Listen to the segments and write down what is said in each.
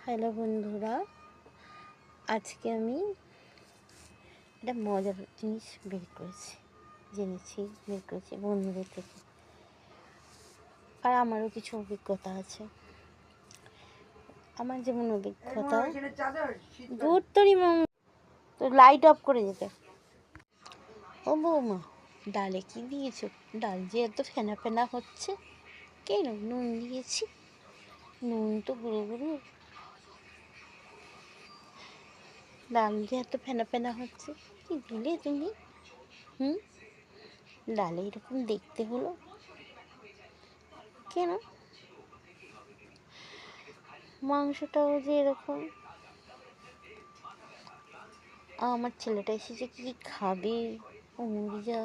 Hello বন্ধুরা, আজকে আমি একটা মজার জিনিস বের করেছি বন্ধুদের থেকে। আর আমারও কিছু অভিজ্ঞতা আছে। আমার যেমন অভিজ্ঞতা, দূর তোরই তো লাইট অফ করে যেতে। ও বৌমা, ডালে কি দিয়েছো? ডাল যে এত ফেনা ফেনা হচ্ছে কেন? নুন দিয়েছি, নুন তো গুঁড়ো গুঁড়ো, ডাল যে এত ফেনা ফেনা হচ্ছে, কি দিলে তুমি? ডালে এরকম দেখতে হলো কেন? মাংসটাও যে এরকম। আমার ছেলেটা এসেছে, কি খাবে? ও মরে যা,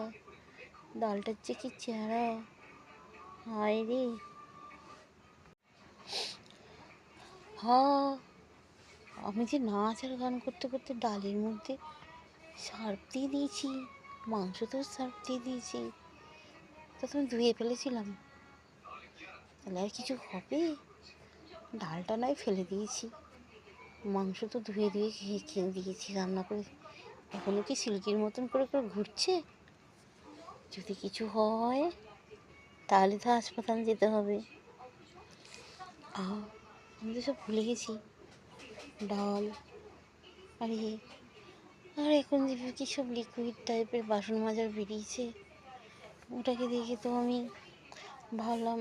ডালটার যে কি চেহারা, হায় রে। আমি যে নাচ আর গান করতে করতে ডালের মধ্যে সার্ফ দিয়ে দিয়েছি, মাংসতেও সার্ফ দিয়ে দিয়েছি। তো তুমি ধুয়ে ফেলেছিলাম, তাহলে আর কিছু হবে? ডালটা নয় ফেলে দিয়েছি, মাংস তো ধুয়ে ধুয়ে খেয়ে দিয়েছি রান্না করে। এখনও কি সিল্কির মতন করে করে ঘুরছে? যদি কিছু হয় তাহলে তো হাসপাতাল যেতে হবে। আমি তো সব ভুলে গেছি, ডাল আর আর এখন যে কী সব লিকুইড টাইপের বাসন মাজার বেরিয়েছে, ওটাকে দেখে তো আমি ভাবলাম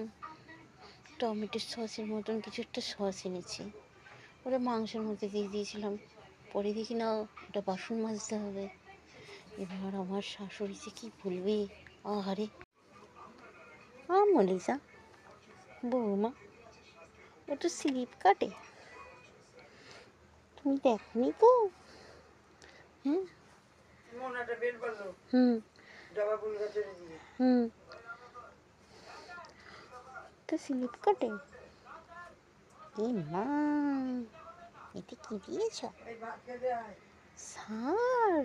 টমেটো সসের মতন কিছু একটা সস এনেছি, ওটা মাংসের মধ্যে দিয়ে দিয়েছিলাম। পরে দেখি না, ওটা বাসন মাজতে হবে। এবার আমার শাশুড়ি যে কী বলবে, আহারে। মনীষা বৌমা, ও তো স্লিপ কাটে, তুমি দেখনি তো? তো স্লিপ কাটে। এ মা, এতে কি দিয়েছ? সার?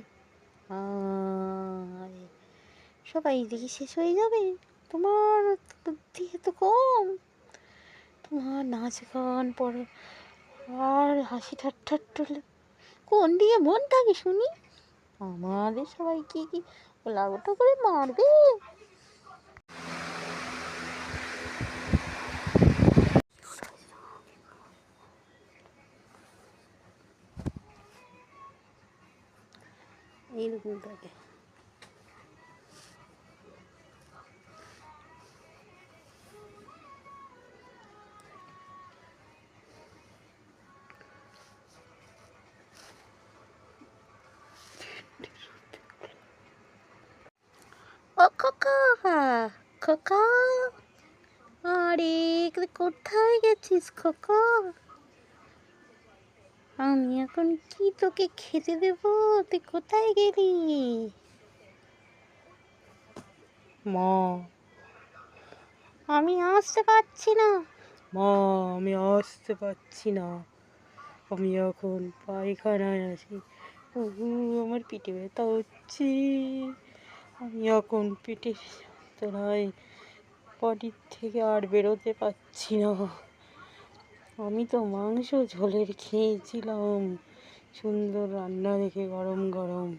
সবাই দেখি শেষ হয়ে যাবে। তোমার বুদ্ধি এত কম? তোমার নাচ গান পড়ো আর হাসি ঠাট্টা কোন দিকে মন থাকে শুনি? আমাদের সবাইকে কি ওলাগোটা করে মারবে? এইরকম থাকে। ও খোকা, খোকা, আরে কোথায় গেছিস খোকা? আমি এখন কি তোকে খেতে দেবো? তুই কোথায় গেলি? মা, আমি আসতে পারছি না। মা, আমি আসতে পারছি না, আমি এখন পায়খানায় আছি। আমার পিঠে ব্যথা হচ্ছে, আমি এখন পেটের যন্ত্রণায় বডির থেকে আর বেরোতে পারছি না। আমি তো মাংস ঝোলের খেয়েছিলাম, সুন্দর রান্না দেখে গরম গরম।